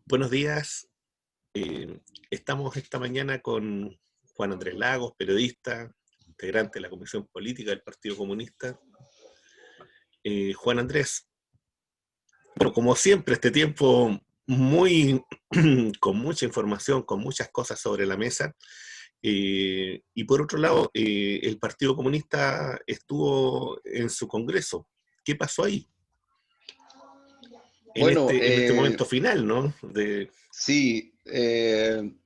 Buenos días. Estamos esta mañana con Juan Andrés Lagos, periodista, integrante de la Comisión Política del Partido Comunista. Juan Andrés, bueno, como siempre, este tiempo muy con mucha información, con muchas cosas sobre la mesa. Y por otro lado, el Partido Comunista estuvo en su congreso. ¿Qué pasó ahí? En Bueno, este momento final, ¿no? sí, el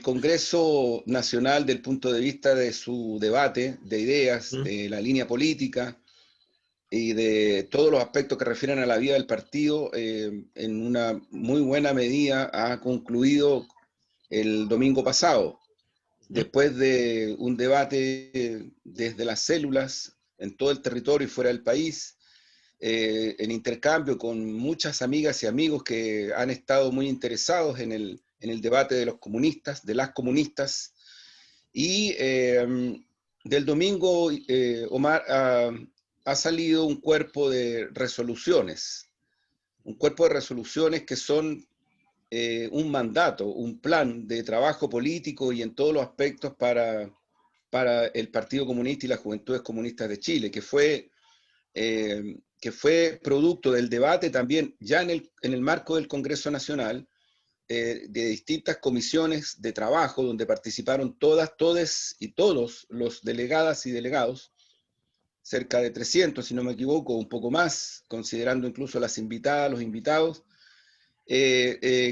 Congreso Nacional, del punto de vista de su debate de ideas, ¿Mm? de la línea política y de todos los aspectos que refieren a la vida del partido, en una muy buena medida ha concluido el domingo pasado, ¿Mm? después de un debate desde las células en todo el territorio y fuera del país, en intercambio con muchas amigas y amigos que han estado muy interesados en el debate de los comunistas, de las comunistas. Y del domingo, Omar, ha salido un cuerpo de resoluciones que son un mandato, un plan de trabajo político y en todos los aspectos para el Partido Comunista y las Juventudes Comunistas de Chile, que fue producto del debate también ya en el marco del Congreso Nacional, de distintas comisiones de trabajo donde participaron todes y todos los delegadas y delegados, cerca de 300, si no me equivoco, un poco más, considerando incluso las invitadas, los invitados.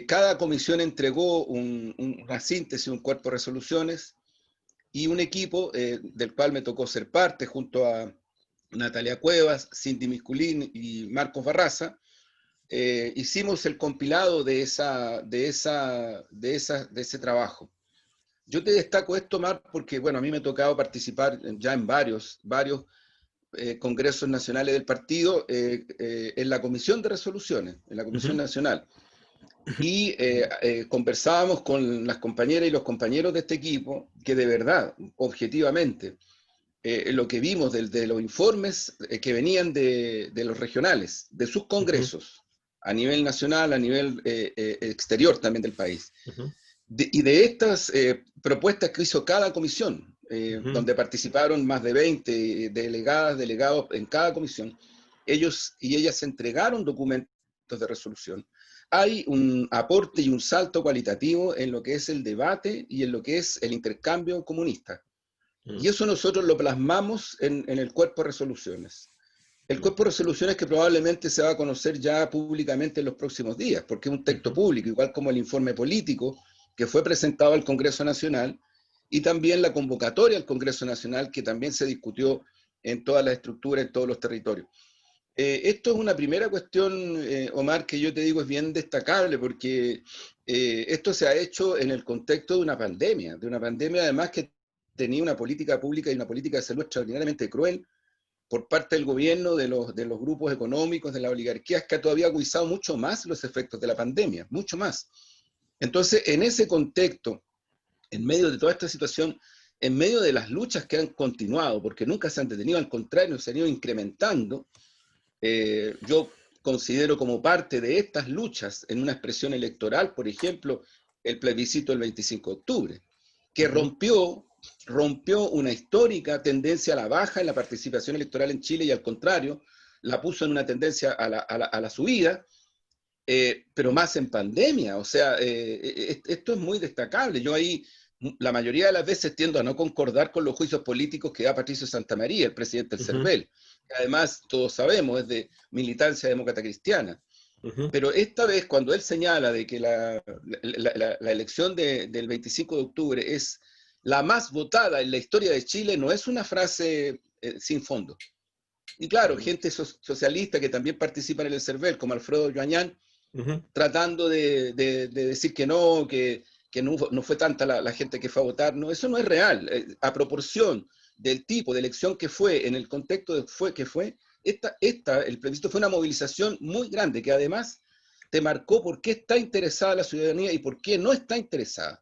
Cada comisión entregó una síntesis, un cuerpo de resoluciones y un equipo del cual me tocó ser parte junto a Natalia Cuevas, Cindy Misculín y Marcos Barraza. Hicimos el compilado de ese trabajo. Yo te destaco esto, Mar, porque bueno, a mí me ha tocado participar ya en varios congresos nacionales del partido, en la Comisión de Resoluciones, en la Comisión Ujú. Nacional. Y conversábamos con las compañeras y los compañeros de este equipo que de verdad, objetivamente, lo que vimos de los informes que venían de los regionales, de sus Ujú. congresos, a nivel nacional, a nivel exterior también del país, Ujú. y de estas propuestas que hizo cada comisión, Ujú. donde participaron más de 20 delegadas, delegados en cada comisión, ellos y ellas entregaron documentos de resolución. Hay un aporte y un salto cualitativo en lo que es el debate y en lo que es el intercambio comunista. Y Mm. eso nosotros lo plasmamos en el cuerpo de resoluciones. El Mm. cuerpo de resoluciones que probablemente se va a conocer ya públicamente en los próximos días, porque es un texto Ujú. público, igual como el informe político que fue presentado al Congreso Nacional y también la convocatoria al Congreso Nacional que también se discutió en todas las estructuras, en todos los territorios. Esto es una primera cuestión, Omar, que yo te digo es bien destacable porque esto se ha hecho en el contexto de una pandemia además que tenía una política pública y una política de salud extraordinariamente cruel por parte del gobierno, de los grupos económicos, de las oligarquías, que ha todavía agudizado mucho más los efectos de la pandemia, mucho más. Entonces, en ese contexto, en medio de toda esta situación, en medio de las luchas que han continuado, porque nunca se han detenido, al contrario, se han ido incrementando, yo considero como parte de estas luchas en una expresión electoral, por ejemplo, el plebiscito del 25 de octubre, que Ujú. rompió una histórica tendencia a la baja en la participación electoral en Chile y al contrario, la puso en una tendencia a la subida, pero más en pandemia. O sea, esto es muy destacable. Yo ahí la mayoría de las veces tiendo a no concordar con los juicios políticos que da Patricio Santamaría, el presidente del Ujú. CERVEL, que además todos sabemos es de militancia demócrata cristiana. Ujú. Pero esta vez, cuando él señala de que la elección del 25 de octubre es la más votada en la historia de Chile, no es una frase sin fondo. Y claro, Ujú. gente socialista que también participa en el CERVEL, como Alfredo Joañán, Ujú. tratando de decir que no fue tanta la gente que fue a votar. No, eso no es real. A proporción del tipo de elección que fue, en el contexto que fue, el plebiscito fue una movilización muy grande, que además te marcó por qué está interesada la ciudadanía y por qué no está interesada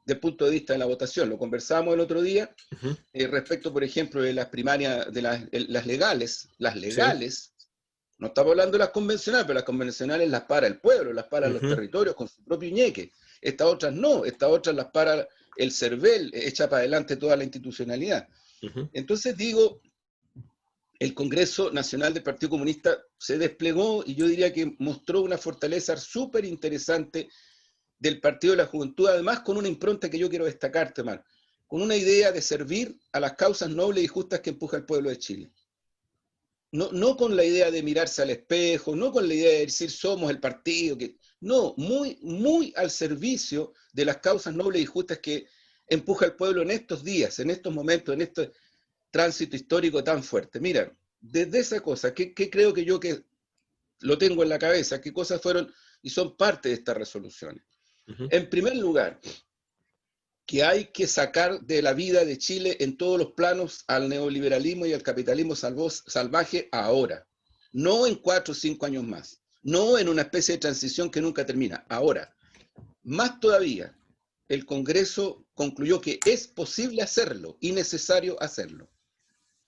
desde el punto de vista de la votación. Lo conversábamos el otro día Ujú. respecto, por ejemplo, de las primarias, de las legales, Sí. No estamos hablando de las convencionales, pero las convencionales las para el pueblo, las para los territorios con su propio ñeque. Estas otras no, estas otras las para el CERVEL, echa para adelante toda la institucionalidad. Entonces digo, el Congreso Nacional del Partido Comunista se desplegó y yo diría que mostró una fortaleza súper interesante del Partido de la Juventud, además con una impronta que yo quiero destacar, Temar, con una idea de servir a las causas nobles y justas que empuja el pueblo de Chile. No con la idea de mirarse al espejo, no con la idea de decir somos el partido, no, muy al servicio de las causas nobles y justas que empuja el pueblo en estos días, en estos momentos, en este tránsito histórico tan fuerte. Mira, desde esa cosa, ¿qué creo que yo que lo tengo en la cabeza? ¿Qué cosas fueron y son parte de estas resoluciones? En primer lugar, que hay que sacar de la vida de Chile en todos los planos al neoliberalismo y al capitalismo salvaje ahora, no en 4 o 5 años más, no en una especie de transición que nunca termina, ahora. Más todavía, el Congreso concluyó que es posible hacerlo y necesario hacerlo.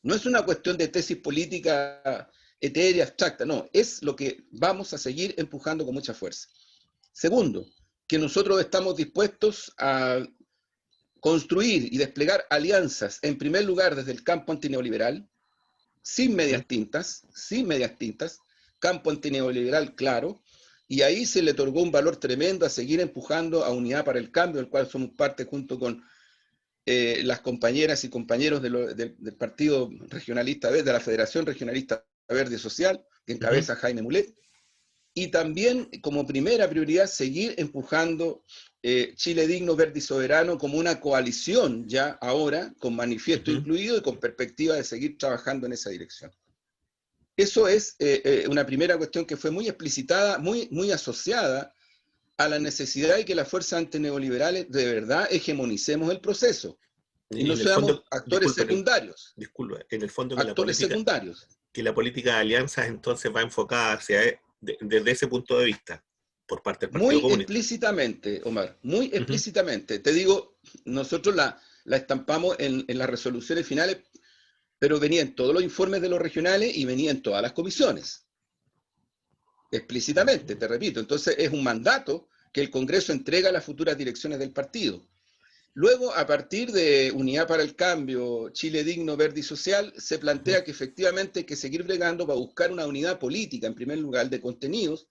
No es una cuestión de tesis política etérea, abstracta, no, es lo que vamos a seguir empujando con mucha fuerza. Segundo, que nosotros estamos dispuestos a construir y desplegar alianzas, en primer lugar desde el campo antineoliberal, sin medias tintas, campo antineoliberal claro, y ahí se le otorgó un valor tremendo a seguir empujando a Unidad para el Cambio, del cual somos parte junto con las compañeras y compañeros del Partido Regionalista Verde, de la Federación Regionalista Verde Social, que encabeza Jaime Mulet, y también como primera prioridad seguir empujando Chile Digno, Verde y Soberano como una coalición ya ahora, con manifiesto incluido y con perspectiva de seguir trabajando en esa dirección. Eso es una primera cuestión que fue muy explicitada, muy asociada a la necesidad de que las fuerzas antineoliberales de verdad hegemonicemos el proceso y no seamos actores secundarios. Disculpa, en el fondo actores secundarios. Que la política de alianzas entonces va enfocada desde ese punto de vista, por parte del Partido Comunista. Muy explícitamente, Omar, muy explícitamente. Te digo, nosotros la estampamos en las resoluciones finales, pero venía en todos los informes de los regionales y venía en todas las comisiones. Explícitamente, te repito. Entonces es un mandato que el Congreso entrega a las futuras direcciones del partido. Luego, a partir de Unidad para el Cambio, Chile Digno, Verde y Social, se plantea que efectivamente hay que seguir bregando para buscar una unidad política, en primer lugar, de contenidos,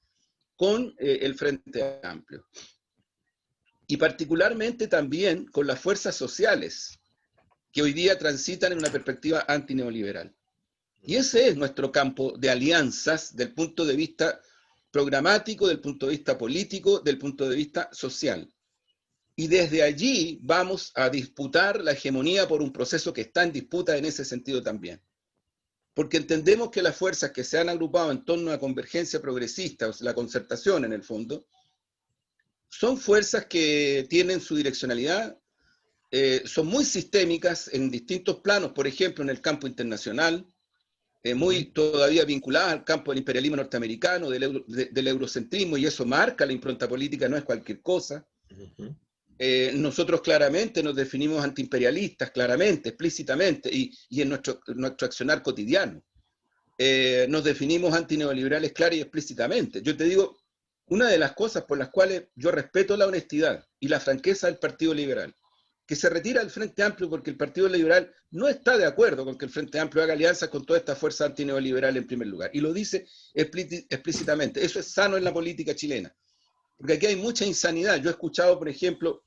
con el Frente Amplio. Y particularmente también con las fuerzas sociales, que hoy día transitan en una perspectiva antineoliberal. Y ese es nuestro campo de alianzas del punto de vista programático, del punto de vista político, del punto de vista social. Y desde allí vamos a disputar la hegemonía por un proceso que está en disputa en ese sentido también. Porque entendemos que las fuerzas que se han agrupado en torno a la convergencia progresista, o sea, la concertación en el fondo, son fuerzas que tienen su direccionalidad, son muy sistémicas en distintos planos, por ejemplo en el campo internacional, muy todavía vinculadas al campo del imperialismo norteamericano, del eurocentrismo, y eso marca la impronta política, no es cualquier cosa. Nosotros claramente nos definimos antiimperialistas, claramente, explícitamente, y en nuestro accionar cotidiano. Nos definimos antineoliberales clara y explícitamente. Yo te digo, una de las cosas por las cuales yo respeto la honestidad y la franqueza del Partido Liberal, que se retira del Frente Amplio porque el Partido Liberal no está de acuerdo con que el Frente Amplio haga alianzas con toda esta fuerza antineoliberal en primer lugar, y lo dice explícitamente. Eso es sano en la política chilena, porque aquí hay mucha insanidad. Yo he escuchado, por ejemplo,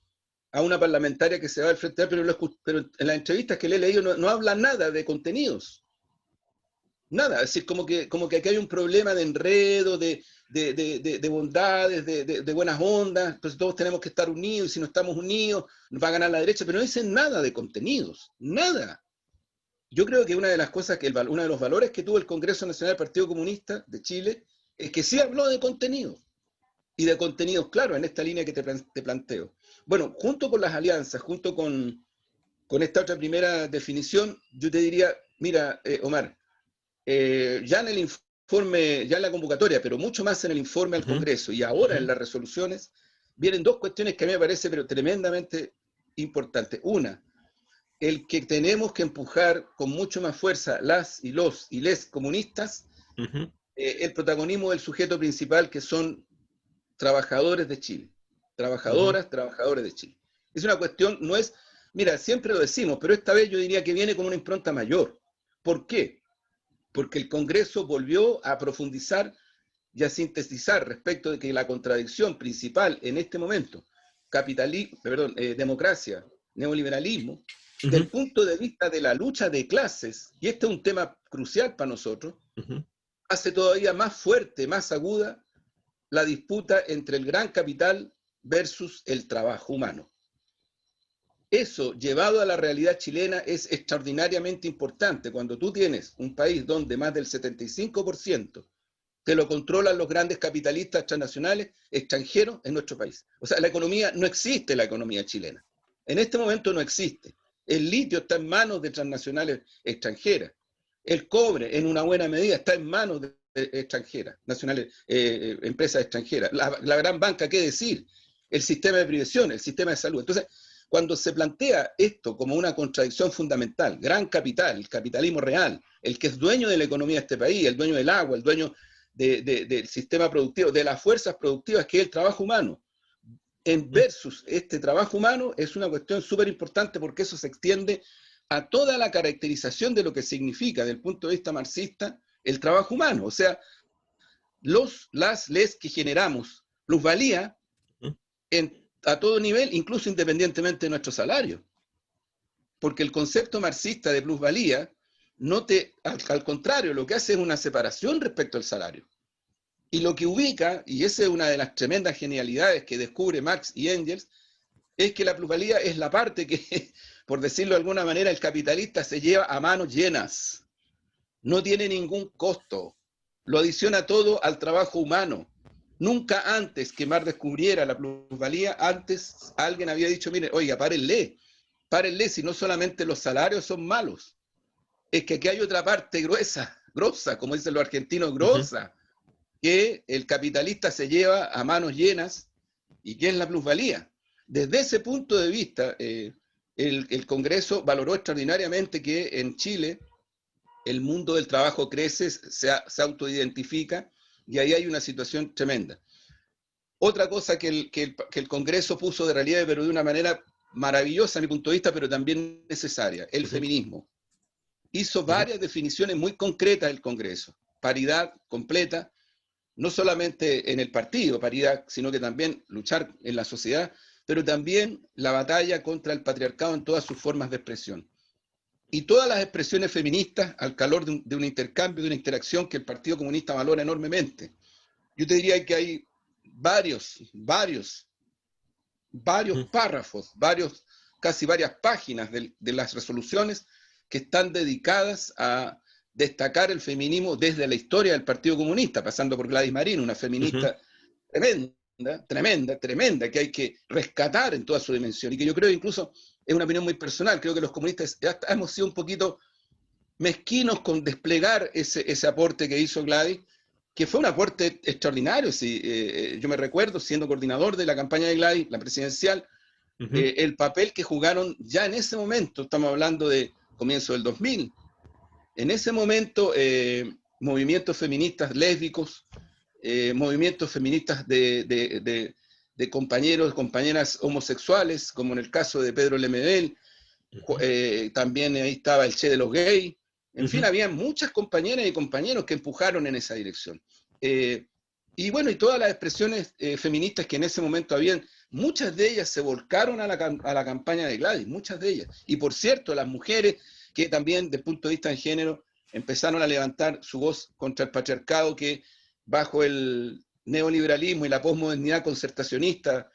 a una parlamentaria que se va del Frente Amplio, pero en las entrevistas que le he leído no habla nada de contenidos. Nada, es decir, como que aquí hay un problema de enredo, de bondades, de buenas ondas, entonces todos tenemos que estar unidos, y si no estamos unidos nos va a ganar la derecha, pero no dicen nada de contenidos, nada. Yo creo que una de las cosas, uno de los valores que tuvo el Congreso Nacional del Partido Comunista de Chile, es que sí habló de contenidos, y de contenidos claros en esta línea que te planteo. Bueno, junto con las alianzas, junto con esta otra primera definición, yo te diría, mira, Omar, ya en el informe, ya en la convocatoria, pero mucho más en el informe al Congreso y ahora en las resoluciones, vienen dos cuestiones que a mí me parece pero tremendamente importantes. Una, el que tenemos que empujar con mucho más fuerza las y les comunistas el protagonismo del sujeto principal, que son trabajadores de Chile. Trabajadoras, trabajadores de Chile. Es una cuestión, no es, mira, siempre lo decimos, pero esta vez yo diría que viene con una impronta mayor. ¿Por qué? Porque el Congreso volvió a profundizar y a sintetizar respecto de que la contradicción principal en este momento, democracia, neoliberalismo, del punto de vista de la lucha de clases, y este es un tema crucial para nosotros, hace todavía más fuerte, más aguda la disputa entre el gran capital versus el trabajo humano. Eso, llevado a la realidad chilena, es extraordinariamente importante cuando tú tienes un país donde más del 75% te lo controlan los grandes capitalistas transnacionales extranjeros en nuestro país. O sea, la economía, no existe la economía chilena. En este momento no existe. El litio está en manos de transnacionales extranjeras. El cobre, en una buena medida, está en manos de extranjeras, nacionales, empresas extranjeras. La gran banca, ¿qué decir? El sistema de previsión, el sistema de salud. Entonces, cuando se plantea esto como una contradicción fundamental, gran capital, el capitalismo real, el que es dueño de la economía de este país, el dueño del agua, el dueño del sistema productivo, de las fuerzas productivas, que es el trabajo humano, en versus este trabajo humano, es una cuestión súper importante porque eso se extiende a toda la caracterización de lo que significa, desde el punto de vista marxista, el trabajo humano. O sea, les que generamos plusvalía a todo nivel, incluso independientemente de nuestro salario. Porque el concepto marxista de plusvalía al contrario, lo que hace es una separación respecto al salario. Y lo que ubica, y esa es una de las tremendas genialidades que descubre Marx y Engels, es que la plusvalía es la parte que, por decirlo de alguna manera, el capitalista se lleva a manos llenas. No tiene ningún costo. Lo adiciona todo al trabajo humano. Nunca antes que Marx descubriera la plusvalía, antes alguien había dicho, mire, oiga, párenle, si no solamente los salarios son malos, es que aquí hay otra parte grosa, como dicen los argentinos, grosa, que el capitalista se lleva a manos llenas y que es la plusvalía. Desde ese punto de vista, el Congreso valoró extraordinariamente que en Chile el mundo del trabajo crece, se autoidentifica, y ahí hay una situación tremenda. Otra cosa que el Congreso puso de relieve, pero de una manera maravillosa a mi punto de vista, pero también necesaria, el feminismo. Hizo varias definiciones muy concretas el Congreso. Paridad completa, no solamente en el partido, paridad, sino que también luchar en la sociedad, pero también la batalla contra el patriarcado en todas sus formas de expresión. Y todas las expresiones feministas al calor de un intercambio, de una interacción que el Partido Comunista valora enormemente. Yo te diría que hay varios párrafos, casi varias páginas de las resoluciones que están dedicadas a destacar el feminismo desde la historia del Partido Comunista, pasando por Gladys Marín, una feminista tremenda, que hay que rescatar en toda su dimensión, y que yo creo incluso, es una opinión muy personal, creo que los comunistas hemos sido un poquito mezquinos con desplegar ese aporte que hizo Gladys, que fue un aporte extraordinario. Yo me recuerdo, siendo coordinador de la campaña de Gladys, la presidencial, el papel que jugaron ya en ese momento, estamos hablando de comienzo del 2000, en ese momento movimientos feministas lésbicos, movimientos feministas de compañeros, compañeras homosexuales, como en el caso de Pedro Lemebel, también ahí estaba el Che de los gays, en fin, había muchas compañeras y compañeros que empujaron en esa dirección. Y bueno, y todas las expresiones feministas que en ese momento habían, muchas de ellas se volcaron a la campaña de Gladys, muchas de ellas. Y por cierto, las mujeres que también, desde el punto de vista de género, empezaron a levantar su voz contra el patriarcado que, bajo el neoliberalismo y la posmodernidad concertacionista,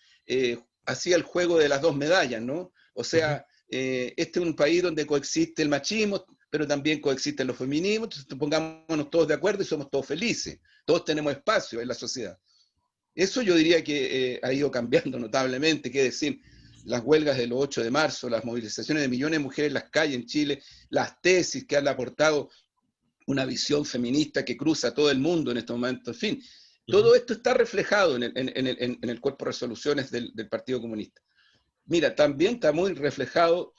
hacía el juego de las dos medallas, ¿no? O sea, este es un país donde coexiste el machismo, pero también coexisten los feminismos, entonces pongámonos todos de acuerdo y somos todos felices, todos tenemos espacio en la sociedad. Eso yo diría que ha ido cambiando notablemente, qué decir, las huelgas del 8 de marzo, las movilizaciones de millones de mujeres en las calles en Chile, las tesis que han aportado una visión feminista que cruza todo el mundo en este momento, en fin, todo esto está reflejado en el cuerpo de resoluciones del Partido Comunista. Mira, también está muy reflejado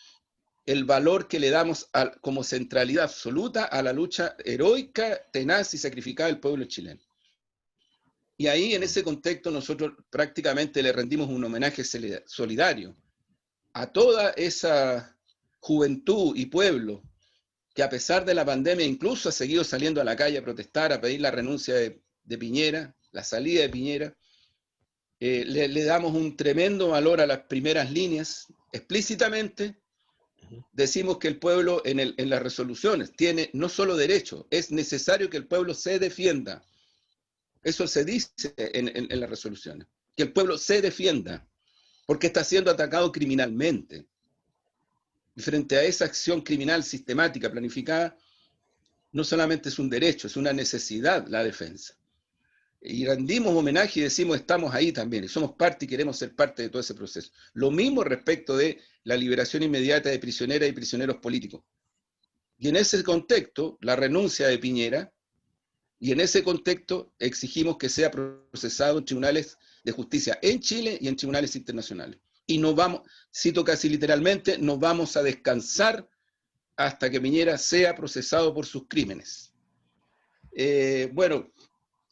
el valor que le damos como centralidad absoluta a la lucha heroica, tenaz y sacrificada del pueblo chileno. Y ahí, en ese contexto, nosotros prácticamente le rendimos un homenaje solidario a toda esa juventud y pueblo que, a pesar de la pandemia, incluso ha seguido saliendo a la calle a protestar, a pedir la renuncia de Piñera, la salida de Piñera. Le damos un tremendo valor a las primeras líneas. Explícitamente decimos que el pueblo en las resoluciones tiene no solo derecho, es necesario que el pueblo se defienda. Eso se dice en las resoluciones, que el pueblo se defienda, porque está siendo atacado criminalmente. Y frente a esa acción criminal sistemática, planificada, no solamente es un derecho, es una necesidad la defensa. Y rendimos homenaje y decimos estamos ahí también, y somos parte y queremos ser parte de todo ese proceso. Lo mismo respecto de la liberación inmediata de prisioneras y prisioneros políticos. Y en ese contexto, la renuncia de Piñera, y en ese contexto exigimos que sea procesado en tribunales de justicia en Chile y en tribunales internacionales. Y nos vamos, cito casi literalmente, nos vamos a descansar hasta que Piñera sea procesado por sus crímenes. Bueno,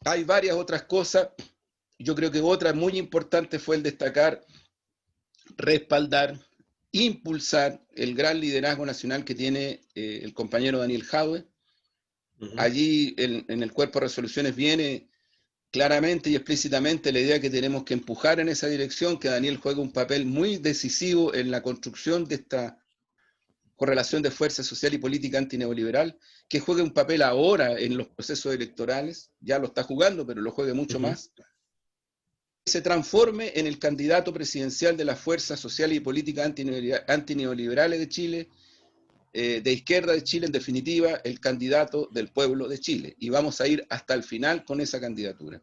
hay varias otras cosas. Yo creo que otra muy importante fue el destacar, respaldar, impulsar el gran liderazgo nacional que tiene el compañero Daniel Jadwe. Allí en el cuerpo de resoluciones viene claramente y explícitamente la idea que tenemos que empujar en esa dirección, que Daniel juega un papel muy decisivo en la construcción de esta correlación de fuerza social y política antineoliberal, que juegue un papel ahora en los procesos electorales, ya lo está jugando, pero lo juegue mucho más, se transforme en el candidato presidencial de las fuerzas sociales y políticas antineoliberales de Chile, de izquierda de Chile, en definitiva, el candidato del pueblo de Chile. Y vamos a ir hasta el final con esa candidatura.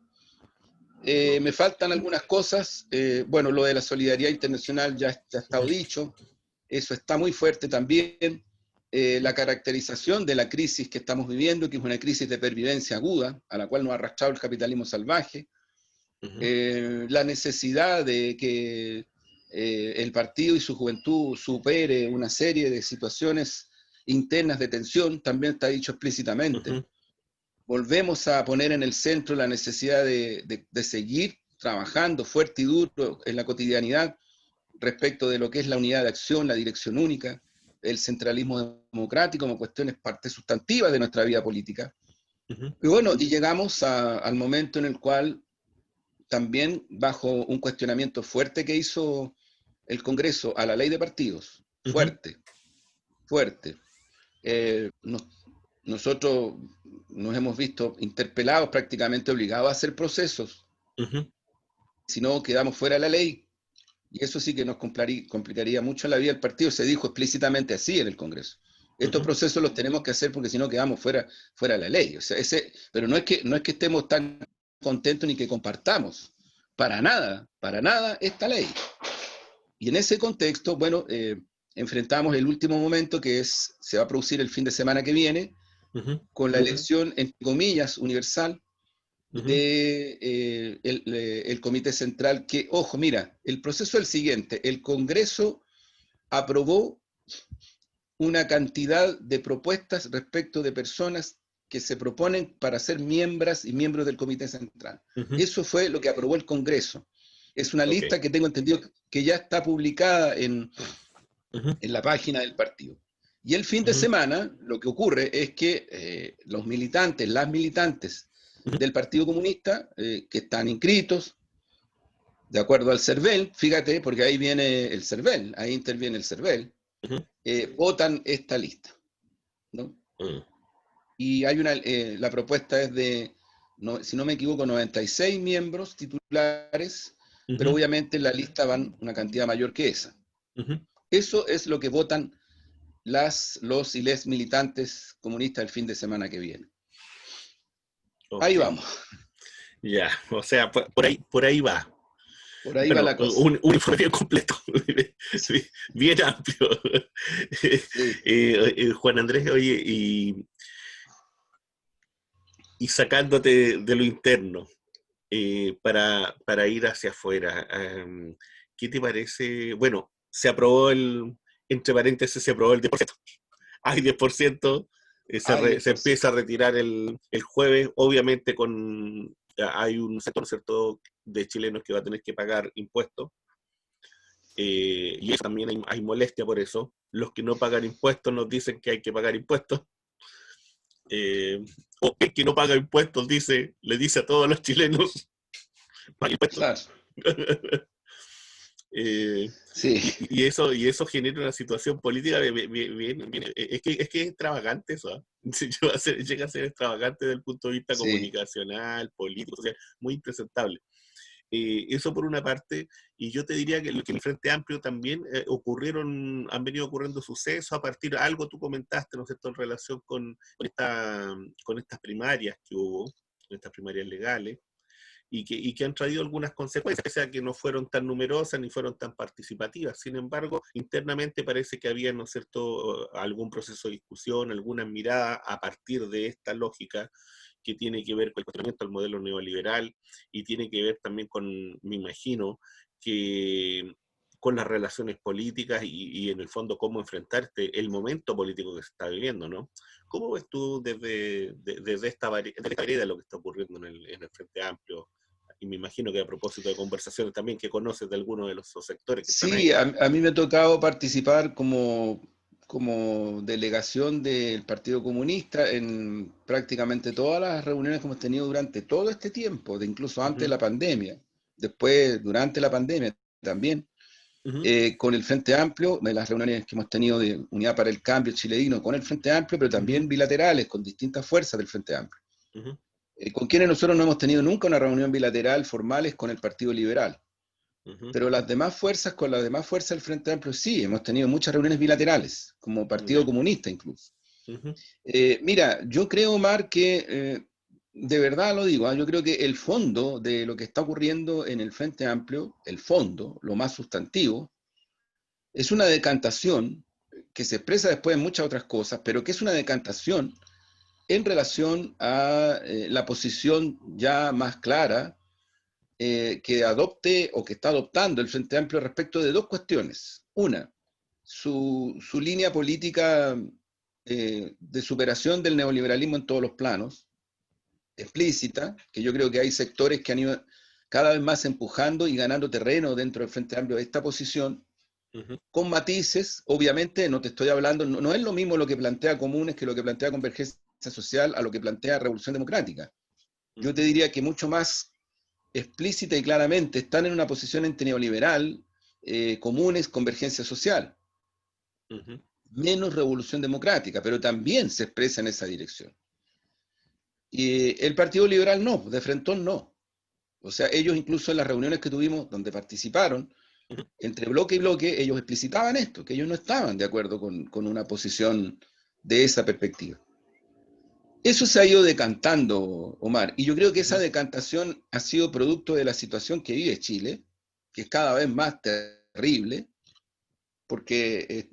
Me faltan algunas cosas. Bueno, lo de la solidaridad internacional ya ha estado dicho. Eso está muy fuerte también. La caracterización de la crisis que estamos viviendo, que es una crisis de pervivencia aguda, a la cual nos ha arrastrado el capitalismo salvaje. La necesidad de que el partido y su juventud supere una serie de situaciones internas de tensión, también está dicho explícitamente. Volvemos a poner en el centro la necesidad de seguir trabajando fuerte y duro en la cotidianidad respecto de lo que es la unidad de acción, la dirección única, el centralismo democrático como cuestiones parte sustantivas de nuestra vida política. Y bueno, y llegamos al momento en el cual también bajo un cuestionamiento fuerte que hizo el Congreso a la ley de partidos, fuerte. Nosotros nos hemos visto interpelados, prácticamente obligados a hacer procesos, si no quedamos fuera de la ley, y eso sí que nos complicaría mucho la vida del partido. Se dijo explícitamente así en el Congreso. Estos procesos los tenemos que hacer porque si no quedamos fuera de la ley. O sea, pero no es que estemos tan contentos ni que compartamos para nada esta ley. Y en ese contexto, bueno, enfrentamos el último momento que se va a producir el fin de semana que viene, con la elección, entre comillas, universal, de el Comité Central, que, ojo, mira, el proceso es el siguiente: el Congreso aprobó una cantidad de propuestas respecto de personas que se proponen para ser miembros y miembros del Comité Central. Eso fue lo que aprobó el Congreso. Es una lista que tengo entendido que ya está publicada en la página del partido. Y el fin de semana lo que ocurre es que los militantes, las militantes del Partido Comunista, que están inscritos, de acuerdo al CERVEL, fíjate, porque ahí viene el CERVEL, ahí interviene el CERVEL, votan esta lista, ¿no? Y hay la propuesta es de, si no me equivoco, 96 miembros titulares, pero obviamente en la lista van una cantidad mayor que esa. Eso es lo que votan los y les militantes comunistas el fin de semana que viene. Ahí vamos. Ya, o sea, por ahí va. Por ahí va la cosa. Un informe bien completo, bien amplio. Sí. Juan Andrés, oye, y sacándote de lo interno, para ir hacia afuera, ¿qué te parece? Bueno, se aprobó entre paréntesis, se aprobó el 10%. Hay 10%, Hay se 10%. empieza a retirar el jueves, obviamente hay un sector, ¿cierto?, de chilenos que va a tener que pagar impuestos, y eso también hay molestia por eso. Los que no pagan impuestos nos dicen que hay que pagar impuestos, o el que no paga impuestos le dice a todos los chilenos, paga impuestos. Claro. Eh, Sí, y eso genera una situación política es que es extravagante eso, ¿eh? Llega a ser extravagante desde el punto de vista sí. comunicacional, político, social, muy impresentable. Eso por una parte, y yo te diría que en el Frente Amplio también han venido ocurriendo sucesos a partir de algo tú comentaste, ¿no es cierto?, en relación con estas primarias que hubo, estas primarias legales, y que han traído algunas consecuencias, o sea, que no fueron tan numerosas ni fueron tan participativas. Sin embargo, internamente parece que había, ¿no es cierto?, algún proceso de discusión, alguna mirada a partir de esta lógica que tiene que ver con el cuestionamiento del modelo neoliberal y tiene que ver también con, me imagino, que con las relaciones políticas y en el fondo cómo enfrentar el momento político que se está viviendo, ¿no? ¿Cómo ves tú desde esta vereda lo que está ocurriendo en el Frente Amplio? Y me imagino que a propósito de conversaciones también que conoces de algunos de los sectores que están ahí. Sí, a mí me ha tocado participar como delegación del Partido Comunista en prácticamente todas las reuniones que hemos tenido durante todo este tiempo, incluso antes de Ujú, la pandemia, después, durante la pandemia también, ujú, con el Frente Amplio, de las reuniones que hemos tenido de Unidad para el Cambio Chileno con el Frente Amplio, pero ujú, también bilaterales con distintas fuerzas del Frente Amplio. ujú, Con quienes nosotros no hemos tenido nunca una reunión bilateral formal es con el Partido Liberal. ujú. Pero las demás fuerzas, con las demás fuerzas del Frente Amplio, sí, hemos tenido muchas reuniones bilaterales, como Partido Ya, Comunista incluso. ujú, Mira, yo creo, Omar, que de verdad lo digo, yo creo que el fondo de lo que está ocurriendo en el Frente Amplio, el fondo, lo más sustantivo, es una decantación que se expresa después en muchas otras cosas, pero que es una decantación en relación a la posición ya más clara que adopte o que está adoptando el Frente Amplio respecto de dos cuestiones. Una, su línea política de superación del neoliberalismo en todos los planos, explícita, que yo creo que hay sectores que han ido cada vez más empujando y ganando terreno dentro del Frente Amplio de esta posición, ujú, con matices, obviamente no te estoy hablando, no es lo mismo lo que plantea Comunes que lo que plantea Convergencia Social a lo que plantea Revolución Democrática. Yo te ujú, diría que mucho más explícita y claramente están en una posición entre neoliberal, Comunes, Convergencia Social, ujú, menos Revolución Democrática, pero también se expresa en esa dirección. Y el Partido Liberal no, de frentón no. O sea, ellos incluso en las reuniones que tuvimos donde participaron, ujú. entre bloque y bloque, ellos explicitaban esto, que ellos no estaban de acuerdo con una posición de esa perspectiva. Eso se ha ido decantando, Omar, y yo creo que esa Ujú, decantación ha sido producto de la situación que vive Chile, que es cada vez más terrible, porque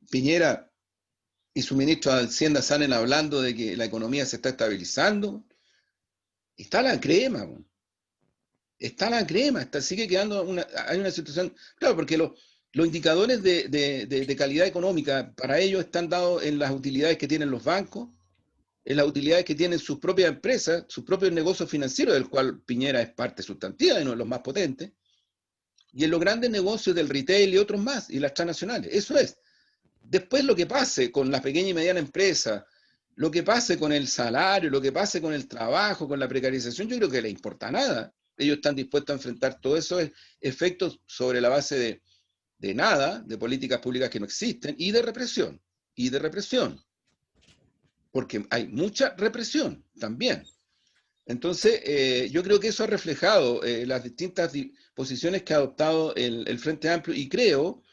Piñera y su ministro de Hacienda salen hablando de que la economía se está estabilizando. Está la crema, está la crema, sigue quedando hay una situación, claro, porque los indicadores de calidad económica para ellos están dados en las utilidades que tienen los bancos, en las utilidades que tienen sus propias empresas, sus propios negocios financieros, del cual Piñera es parte sustantiva y uno de los más potentes, y en los grandes negocios del retail y otros más, y las transnacionales. Eso es. Después lo que pase con la pequeña y mediana empresa, lo que pase con el salario, lo que pase con el trabajo, con la precarización, yo creo que le importa nada. Ellos están dispuestos a enfrentar todos esos efectos sobre la base de nada, de políticas públicas que no existen, y de represión, porque hay mucha represión también. Entonces, yo creo que eso ha reflejado las distintas posiciones que ha adoptado el Frente Amplio y creo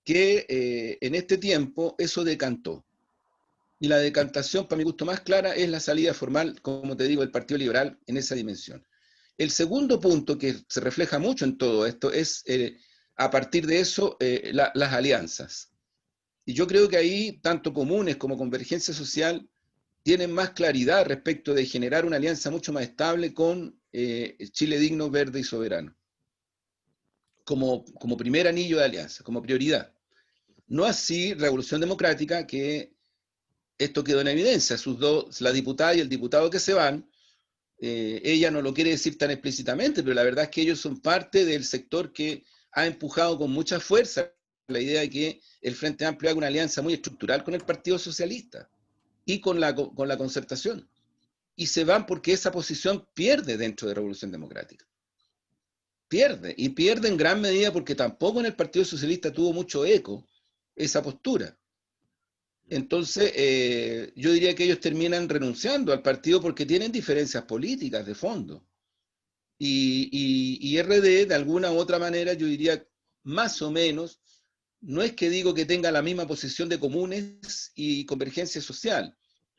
que en este tiempo eso decantó. Y la decantación, para mi gusto más clara, es la salida formal, como te digo, del Partido Liberal en esa dimensión. El segundo punto que se refleja mucho en todo esto es, a partir de eso, las alianzas. Y yo creo que ahí, tanto Comunes como Convergencia Social tienen más claridad respecto de generar una alianza mucho más estable con Chile Digno, Verde y Soberano, como primer anillo de alianza, como prioridad. No así Revolución Democrática, que esto quedó en evidencia. Sus dos, la diputada y el diputado que se van, ella no lo quiere decir tan explícitamente, pero la verdad es que ellos son parte del sector que ha empujado con mucha fuerza la idea de que el Frente Amplio haga una alianza muy estructural con el Partido Socialista y con la Concertación. Y se van porque esa posición pierde dentro de Revolución Democrática. Pierde, y pierde en gran medida porque tampoco en el Partido Socialista tuvo mucho eco esa postura. Entonces, yo diría que ellos terminan renunciando al partido porque tienen diferencias políticas de fondo. Y RD, de alguna u otra manera, yo diría más o menos, no es que digo que tenga la misma posición de comunes y convergencia social,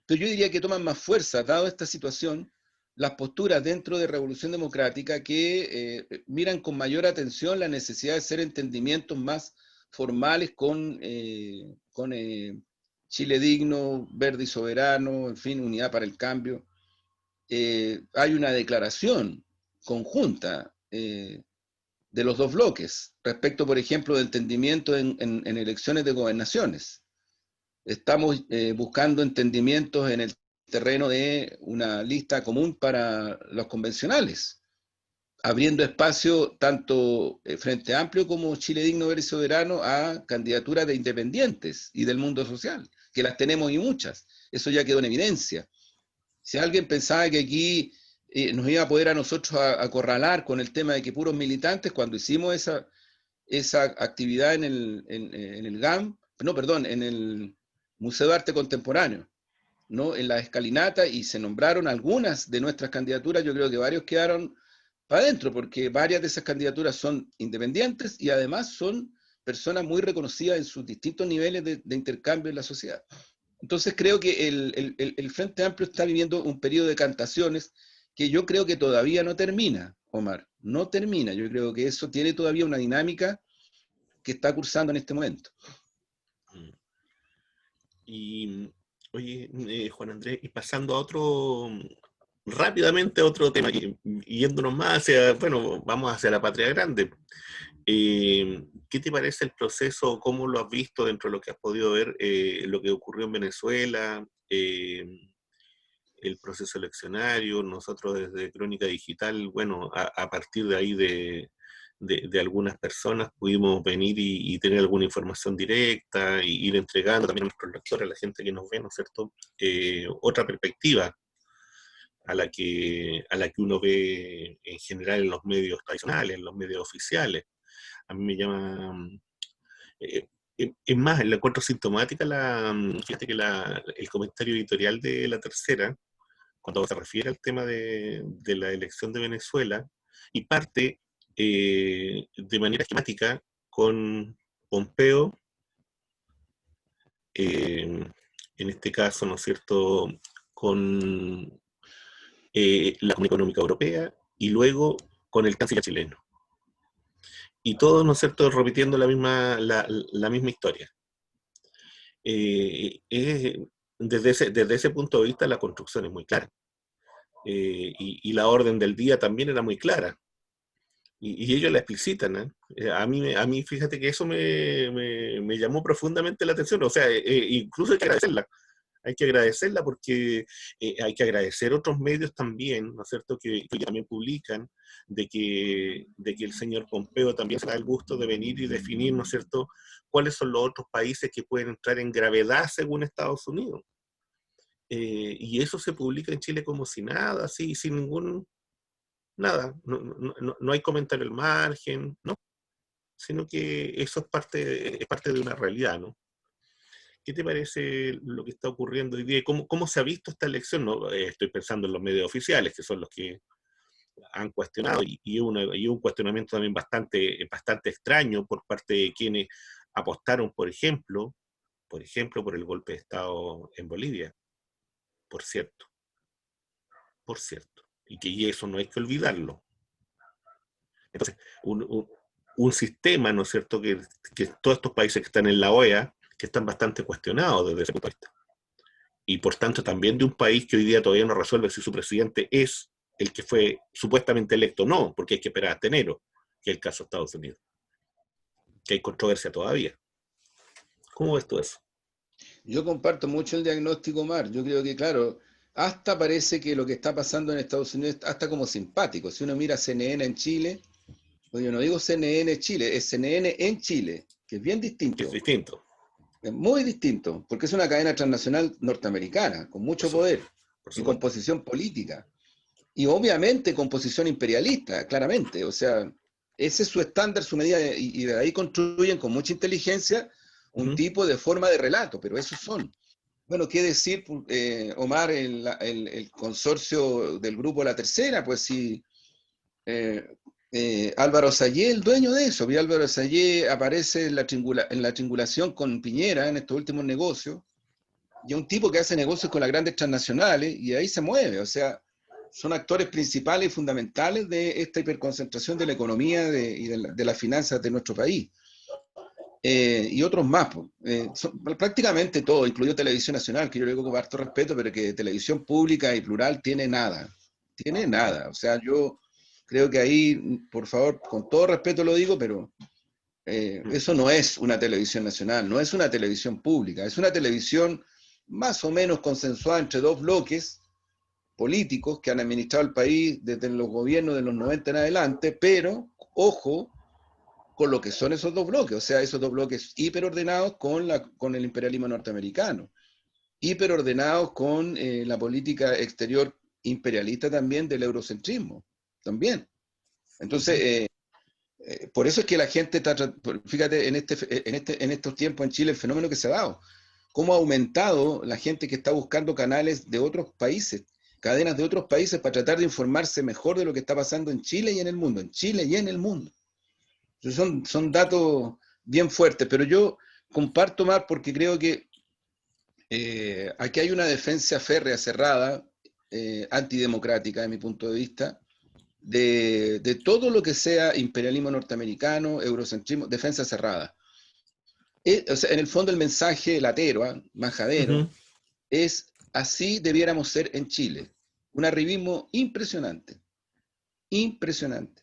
pero yo diría que toman más fuerza, dado esta situación, las posturas dentro de Revolución Democrática que miran con mayor atención la necesidad de hacer entendimientos más formales con Chile Digno, Verde y Soberano, en fin, Unidad para el Cambio. Hay una declaración conjunta de los dos bloques respecto, por ejemplo, de entendimiento en elecciones de gobernaciones. Estamos buscando entendimientos en el terreno de una lista común para los convencionales, abriendo espacio tanto Frente Amplio como Chile Digno, Verde y Soberano a candidaturas de independientes y del mundo social, que las tenemos y muchas. Eso ya quedó en evidencia. Si alguien pensaba que aquí nos iba a poder a nosotros acorralar con el tema de que puros militantes, cuando hicimos esa actividad en el GAM, no, perdón, en el Museo de Arte Contemporáneo, ¿no? En la escalinata, y se nombraron algunas de nuestras candidaturas, yo creo que varios quedaron para adentro, porque varias de esas candidaturas son independientes y además son personas muy reconocidas en sus distintos niveles de intercambio en la sociedad. Entonces creo que el Frente Amplio está viviendo un periodo de cantaciones que yo creo que todavía no termina, Omar, no termina. Yo creo que eso tiene todavía una dinámica que está cursando en este momento. Y, oye, Juan Andrés, y pasando a otro, rápidamente a otro tema, yéndonos más hacia, bueno, vamos hacia la patria grande. ¿Qué te parece el proceso? ¿Cómo lo has visto dentro de lo que has podido ver, lo que ocurrió en Venezuela, el proceso eleccionario? Nosotros desde Crónica Digital, bueno, a partir de ahí de algunas personas pudimos venir y tener alguna información directa y ir entregando también a nuestros lectores, a la gente que nos ve, ¿no es cierto?, otra perspectiva a la que uno ve en general en los medios tradicionales, en los medios oficiales. A mí me llama... Eh, es más, la encuentro sintomática fíjate que el comentario editorial de La Tercera, cuando se refiere al tema de la elección de Venezuela, y parte de manera esquemática con Pompeo, en este caso, ¿no es cierto?, con la Comunidad Económica Europea, y luego con el canciller chileno. Y todos, ¿no es cierto?, repitiendo la misma historia. Desde ese punto de vista, la construcción es muy clara. Y la orden del día también era muy clara. Y ellos la explicitan, ¿eh? A mí, fíjate que eso me llamó profundamente la atención. O sea, incluso hay que agradecerla. Hay que agradecerla porque hay que agradecer otros medios también, ¿no es cierto?, que también publican de que el señor Pompeo también se da el gusto de venir y definir, ¿no es cierto?, cuáles son los otros países que pueden entrar en gravedad según Estados Unidos. Y eso se publica en Chile como si nada, así, sin ningún, nada, no hay comentario al margen, ¿no? Sino que eso es parte de una realidad, ¿no? ¿Qué te parece lo que está ocurriendo hoy día? ¿Cómo se ha visto esta elección? No, estoy pensando en los medios oficiales, que son los que han cuestionado, y un cuestionamiento también bastante extraño por parte de quienes apostaron, por el golpe de Estado en Bolivia, por cierto, y eso no hay que olvidarlo. Entonces, un sistema, ¿no es cierto?, que todos estos países que están en la OEA, que están bastante cuestionados desde ese punto de vista. Y por tanto también de un país que hoy día todavía no resuelve si su presidente es el que fue supuestamente electo o no, porque hay que esperar hasta enero, que es el caso de Estados Unidos, que hay controversia todavía. ¿Cómo ves tú eso? Yo comparto mucho el diagnóstico, Omar. Yo creo que, claro, hasta parece que lo que está pasando en Estados Unidos es hasta como simpático. Si uno mira CNN en Chile, pues yo no digo CNN Chile, es CNN en Chile, que es bien Es distinto, distinto, es muy distinto, porque es una cadena transnacional norteamericana, con por, mucho su- poder por y con supuesto. posición política. Y obviamente con posición imperialista, claramente. O sea, ese es su estándar, su medida, y de ahí construyen con mucha inteligencia un Ujú. tipo de forma de relato, pero esos son. Bueno, ¿qué decir, Omar, el consorcio del grupo La Tercera? Pues sí, eh, Álvaro Sayé, el dueño de eso, y Álvaro Sayé aparece en la triangulación con Piñera en estos últimos negocios, y es un tipo que hace negocios con las grandes transnacionales, y ahí se mueve, o sea, son actores principales y fundamentales de esta hiperconcentración de la economía y de las finanzas de nuestro país. Y otros más, pues. Prácticamente todo, incluido Televisión Nacional, que yo le digo con harto respeto, pero que televisión pública y plural tiene nada. O sea, yo creo que ahí, por favor, con todo respeto lo digo, pero Mm. eso no es una televisión nacional, no es una televisión pública, es una televisión más o menos consensuada entre dos bloques políticos que han administrado el país desde los gobiernos de los 90 en adelante, pero, ojo, con lo que son esos dos bloques, o sea, esos dos bloques hiperordenados con el imperialismo norteamericano, hiperordenados con la política exterior imperialista también del eurocentrismo, también. Entonces, Ujú. por eso es que la gente está, fíjate, en estos tiempos en Chile, el fenómeno que se ha dado, cómo ha aumentado la gente que está buscando canales de otros países, cadenas de otros países para tratar de informarse mejor de lo que está pasando en Chile y en el mundo, en Chile y en el mundo. Son datos bien fuertes, pero yo comparto más porque creo que aquí hay una defensa férrea, cerrada, antidemocrática, de mi punto de vista, de todo lo que sea imperialismo norteamericano, eurocentrismo, defensa cerrada. O sea, en el fondo el mensaje latero, Ujú. majadero, es así debiéramos ser en Chile. Un arribismo impresionante, impresionante.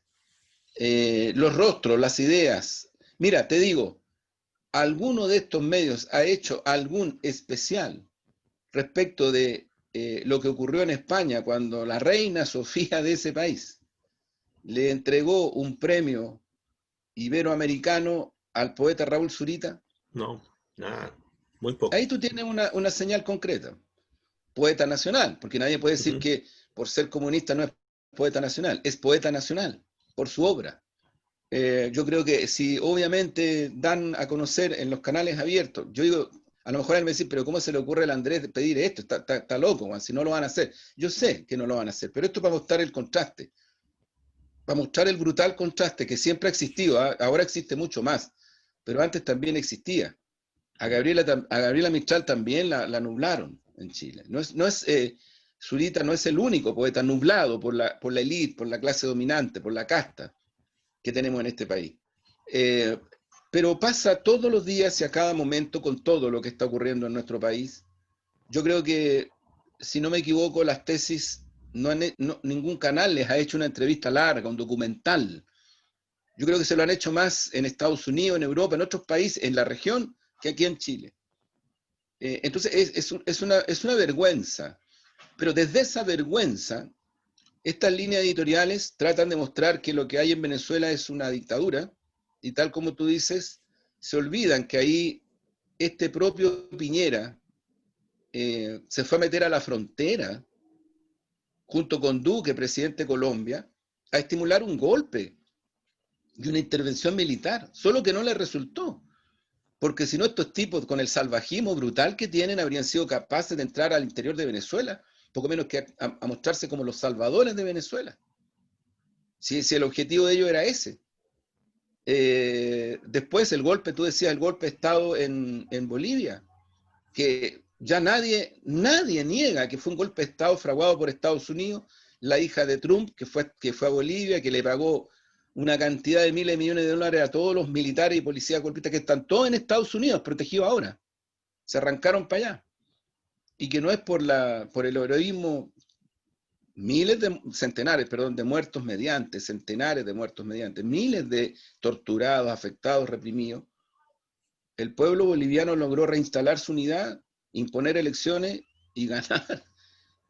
Los rostros, las ideas. Mira, te digo, ¿alguno de estos medios ha hecho algún especial respecto de lo que ocurrió en España cuando la reina Sofía de ese país le entregó un premio iberoamericano al poeta Raúl Zurita? No, nada, muy poco. Ahí tú tienes una señal concreta. Poeta nacional, porque nadie puede decir Ujú. que por ser comunista no es poeta nacional, es poeta nacional por su obra. Yo creo que si obviamente dan a conocer en los canales abiertos, yo digo, a lo mejor él me dice, pero ¿cómo se le ocurre al Andrés pedir esto? Está loco, man, si no lo van a hacer. Yo sé que no lo van a hacer, pero esto para mostrar el contraste, para mostrar el brutal contraste que siempre ha existido, ¿eh? Ahora existe mucho más, pero antes también existía. A Gabriela Mistral también la nublaron en Chile. Zurita no es el único poeta nublado por la élite, por la clase dominante, por la casta que tenemos en este país. Eh, pero pasa todos los días y a cada momento con todo lo que está ocurriendo en nuestro país. Yo creo que, si no me equivoco, las tesis, ningún canal les ha hecho una entrevista larga, un documental. Yo creo que se lo han hecho más en Estados Unidos, en Europa, en otros países, en la región, que aquí en Chile. Entonces es una vergüenza, pero desde esa vergüenza, estas líneas editoriales tratan de mostrar que lo que hay en Venezuela es una dictadura, y tal como tú dices, se olvidan que ahí este propio Piñera se fue a meter a la frontera, junto con Duque, presidente de Colombia, a estimular un golpe y una intervención militar, solo que no le resultó. Porque si no, estos tipos, con el salvajismo brutal que tienen, habrían sido capaces de entrar al interior de Venezuela, poco menos que a mostrarse como los salvadores de Venezuela. Si el objetivo de ellos era ese. Después el golpe, tú decías, el golpe de Estado en Bolivia, que ya nadie niega que fue un golpe de Estado fraguado por Estados Unidos, la hija de Trump, que fue a Bolivia, que le pagó una cantidad de miles de millones de dólares a todos los militares y policías golpistas que están todos en Estados Unidos, protegidos ahora. Se arrancaron para allá. Y que no es por el heroísmo, centenares, perdón, de muertos mediante, centenares de muertos mediante, miles de torturados, afectados, reprimidos, el pueblo boliviano logró reinstalar su unidad, imponer elecciones y ganar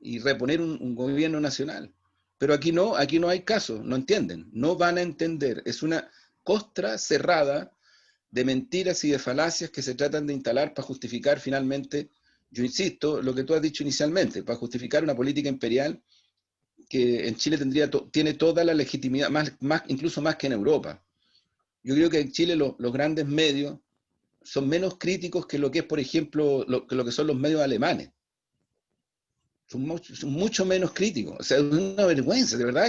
y reponer un gobierno nacional. Pero aquí no hay caso, no entienden, no van a entender. Es una costra cerrada de mentiras y de falacias que se tratan de instalar para justificar finalmente, yo insisto, lo que tú has dicho inicialmente, para justificar una política imperial que en Chile tiene toda la legitimidad, incluso más que en Europa. Yo creo que en Chile los grandes medios son menos críticos que lo que es, por ejemplo, lo que son los medios alemanes. Son mucho menos críticos. O sea, es una vergüenza, de verdad,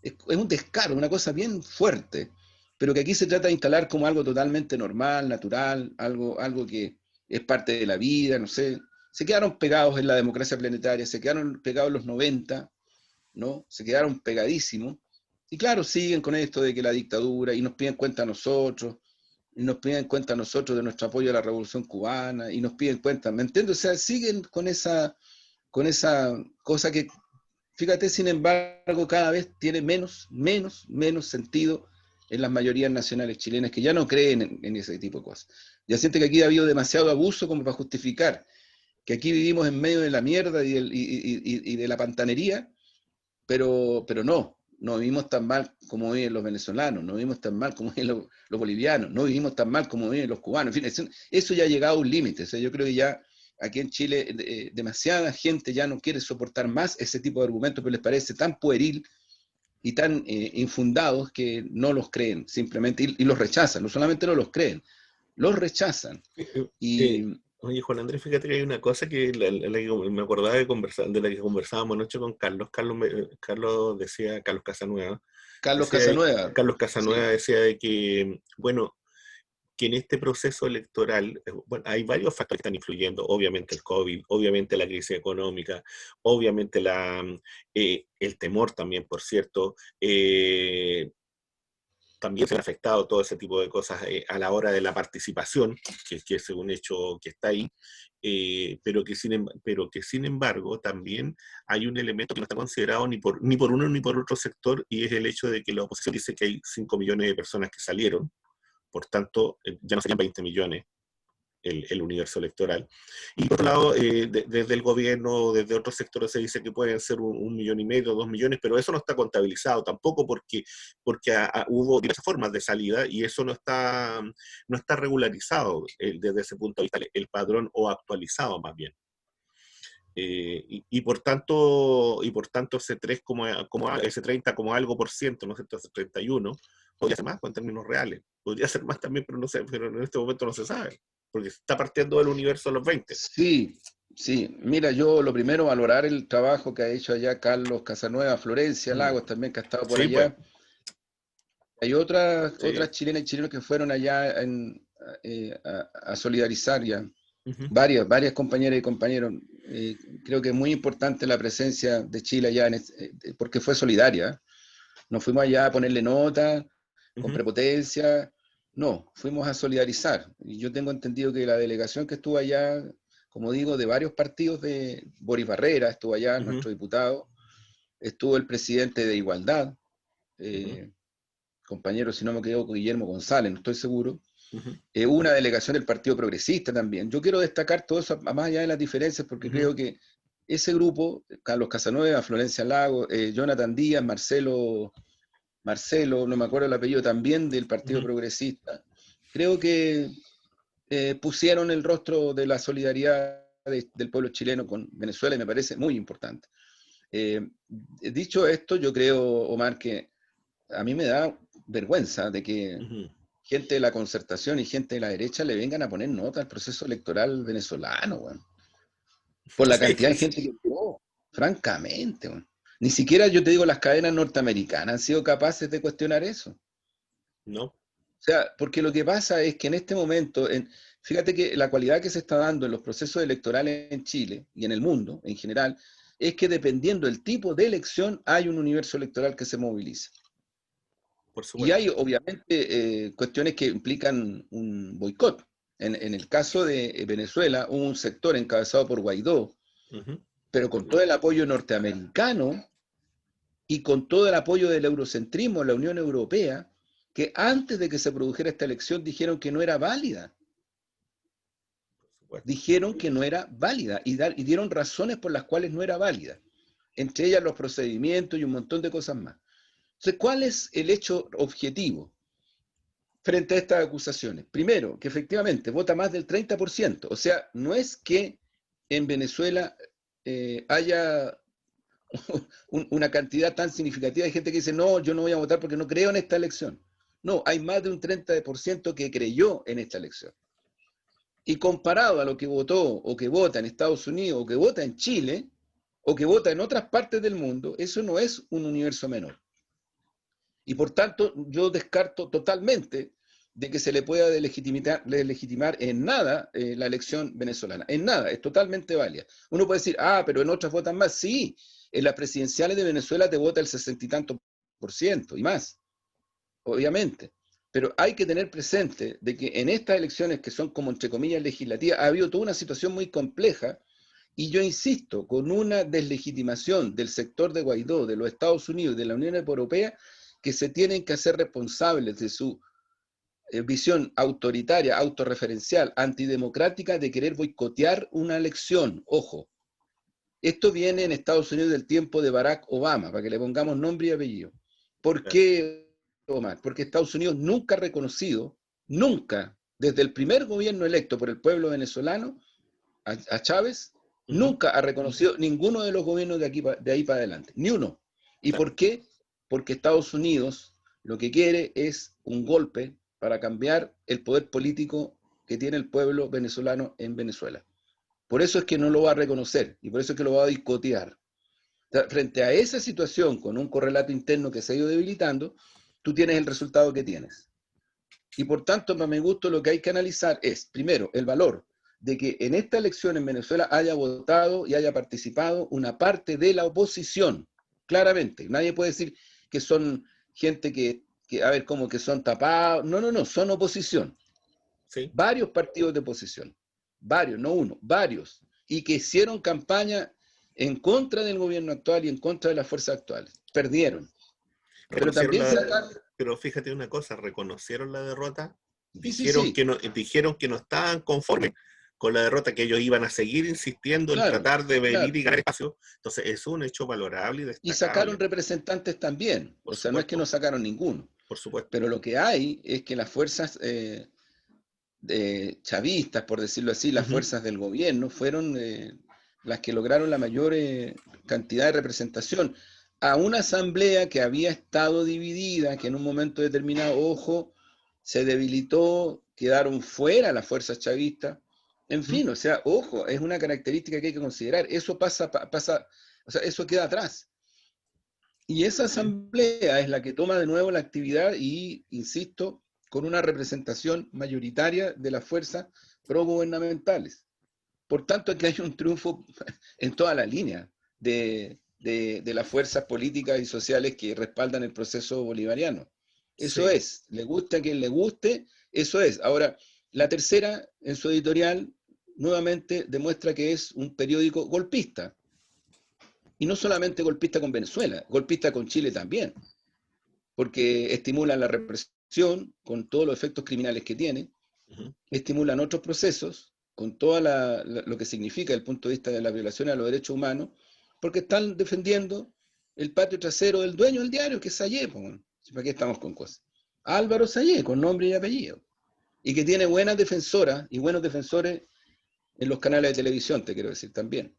es un descaro, una cosa bien fuerte, pero que aquí se trata de instalar como algo totalmente normal, natural, algo que es parte de la vida, no sé. Se quedaron pegados en la democracia planetaria, se quedaron pegados en los 90, ¿no? Se quedaron pegadísimos. Y claro, siguen con esto de que la dictadura, y nos piden cuenta a nosotros, y nos piden cuenta a nosotros de nuestro apoyo a la Revolución Cubana, y nos piden cuenta, ¿me entiendes? O sea, siguen con esa cosa que, fíjate, sin embargo, cada vez tiene menos sentido en las mayorías nacionales chilenas, que ya no creen en ese tipo de cosas. Ya siente que aquí ha habido demasiado abuso como para justificar que aquí vivimos en medio de la mierda y de la pantanería, pero no vivimos tan mal como viven los venezolanos, no vivimos tan mal como viven los bolivianos, no vivimos tan mal como viven los cubanos. En fin, eso ya ha llegado a un límite. O sea, yo creo que ya aquí en Chile demasiada gente ya no quiere soportar más ese tipo de argumentos, pero les parece tan pueril y tan infundados que no los creen simplemente y los rechazan. No solamente no los creen, los rechazan. Y Oye, Juan Andrés, fíjate que hay una cosa que, la que me acordaba de la que conversábamos anoche con Carlos. Carlos decía, Carlos Casanueva, Carlos decía, Casanueva, Carlos Casanueva sí, decía de que, bueno, que en este proceso electoral, bueno, hay varios factores que están influyendo, obviamente el COVID, obviamente la crisis económica, obviamente el temor también, por cierto, también se han afectado todo ese tipo de cosas a la hora de la participación, que es un hecho que está ahí, pero que sin embargo también hay un elemento que no está considerado ni por uno ni por otro sector, y es el hecho de que la oposición dice que hay 5 millones de personas que salieron, por tanto ya no serían 20 millones el universo electoral. Y por otro lado, desde el gobierno, desde otros sectores se dice que pueden ser 1,5 millones, 2 millones, pero eso no está contabilizado tampoco porque hubo diversas formas de salida y eso no está regularizado desde ese punto de vista, el padrón, o actualizado más bien. Por tanto ese 3 ese 30 como algo por ciento, ¿no es cierto? Ese 31, podría ser más en términos reales. Podría ser más también, pero no sé, pero en este momento no se sabe, porque está partiendo del universo a los 20. sí, sí. Mira, yo lo primero, valorar el trabajo que ha hecho allá Carlos Casanueva, Florencia Mm. Lagos también, que ha estado por Sí, pues, allá. Hay otras sí. chilenas y chilenos que fueron allá a solidarizar ya. Ujú, Varias compañeras y compañeros. Creo que es muy importante la presencia de Chile allá, porque fue solidaria. No fuimos allá a ponerle nota, con ujú, prepotencia. No, fuimos a solidarizar. Y yo tengo entendido que la delegación que estuvo allá, como digo, de varios partidos, de Boris Barrera estuvo allá, ujú, nuestro diputado, estuvo el presidente de Igualdad, ujú, compañero, si no me equivoco, Guillermo González, no estoy seguro. ujú, Hubo una delegación del Partido Progresista también. Yo quiero destacar todo eso, más allá de las diferencias, porque ujú, creo que ese grupo, Carlos Casanueva, Florencia Lago, Jonathan Díaz, Marcelo, no me acuerdo el apellido, también del Partido ujú. Progresista, creo que pusieron el rostro de la solidaridad del pueblo chileno con Venezuela y me parece muy importante. Dicho esto, yo creo, Omar, que a mí me da vergüenza de que Ujú. gente de la concertación y gente de la derecha le vengan a poner nota al proceso electoral venezolano, bueno, por la Sí, cantidad de sí. gente que entró, francamente. Bueno. Ni siquiera, yo te digo, las cadenas norteamericanas han sido capaces de cuestionar eso. O No. sea, porque lo que pasa es que en este momento, fíjate que la cualidad que se está dando en los procesos electorales en Chile y en el mundo en general, es que dependiendo del tipo de elección hay un universo electoral que se moviliza. Por Y supuesto. hay obviamente cuestiones que implican un boicot. En el caso de Venezuela, hubo un sector encabezado por Guaidó, Ujú. pero con todo el apoyo norteamericano y con todo el apoyo del eurocentrismo, la Unión Europea, que antes de que se produjera esta elección dijeron que no era válida. supuesto. dijeron que no era válida y dieron razones por las cuales no era válida, entre ellas los procedimientos y un montón de cosas más. Entonces, ¿cuál es el hecho objetivo frente a estas acusaciones? Primero, que efectivamente vota más del 30%, o sea, no es que en Venezuela haya una cantidad tan significativa de gente que dice, no, yo no voy a votar porque no creo en esta elección. No, hay más de un 30% que creyó en esta elección. Y comparado a lo que votó o que vota en Estados Unidos o que vota en Chile o que vota en otras partes del mundo, eso no es un universo menor. Y por tanto, yo descarto totalmente de que se le pueda delegitimar en nada la elección venezolana. En nada, es totalmente válida. Uno puede decir, pero en otras votan más. Sí, en las presidenciales de Venezuela te vota el 60 y tanto por ciento y más, obviamente. Pero hay que tener presente de que en estas elecciones que son como entre comillas legislativas, ha habido toda una situación muy compleja y yo insisto, con una deslegitimación del sector de Guaidó, de los Estados Unidos y de la Unión Europea, que se tienen que hacer responsables de su visión autoritaria, autorreferencial, antidemocrática de querer boicotear una elección. Ojo, esto viene en Estados Unidos del tiempo de Barack Obama, para que le pongamos nombre y apellido. ¿Por qué, Omar? Porque Estados Unidos nunca ha reconocido, nunca, desde el primer gobierno electo por el pueblo venezolano, a Chávez, nunca ha reconocido ninguno de los gobiernos de ahí para adelante, ni uno. ¿Y por qué? Porque Estados Unidos lo que quiere es un golpe para cambiar el poder político que tiene el pueblo venezolano en Venezuela. Por eso es que no lo va a reconocer y por eso es que lo va a boicotear. O sea, frente a esa situación, con un correlato interno que se ha ido debilitando, tú tienes el resultado que tienes. Y por tanto, para mi gusto, lo que hay que analizar es, primero, el valor de que en esta elección en Venezuela haya votado y haya participado una parte de la oposición, claramente. Nadie puede decir que son gente a ver, como que son tapados. No, no, no, son oposición. Sí. Varios partidos de oposición. Varios, no uno, varios. Y que hicieron campaña en contra del gobierno actual y en contra de las fuerzas actuales. Perdieron. Pero también pero fíjate una cosa, reconocieron la derrota, sí, sí. dijeron que no estaban conformes con la derrota, que ellos iban a seguir insistiendo en tratar de venir y ganar espacio. Entonces es un hecho valorable y destacable. Y sacaron representantes también, o sea, no es que no sacaron ninguno. Por supuesto. Pero lo que hay es que las fuerzas chavistas, por decirlo así, las fuerzas del gobierno, fueron las que lograron la mayor cantidad de representación a una asamblea que había estado dividida, que en un momento determinado, ojo, se debilitó, quedaron fuera las fuerzas chavistas. En fin, o sea, ojo, es una característica que hay que considerar. Eso pasa, o sea, eso queda atrás. Y esa asamblea es la que toma de nuevo la actividad y, insisto, con una representación mayoritaria de las fuerzas progubernamentales. Por tanto, aquí hay un triunfo en toda la línea de las fuerzas políticas y sociales que respaldan el proceso bolivariano. Eso es, le guste a quien le guste, eso es. Ahora, la tercera, en su editorial, nuevamente demuestra que es un periódico golpista. Y no solamente golpista con Venezuela, golpista con Chile también, porque estimulan la represión con todos los efectos criminales que tiene, estimulan otros procesos con todo lo que significa desde el punto de vista de la violación a los derechos humanos, porque están defendiendo el patio trasero del dueño del diario, que es Sayé. ¿Para qué estamos con cosas? Álvaro Sayé, con nombre y apellido, y que tiene buenas defensoras y buenos defensores en los canales de televisión, te quiero decir también.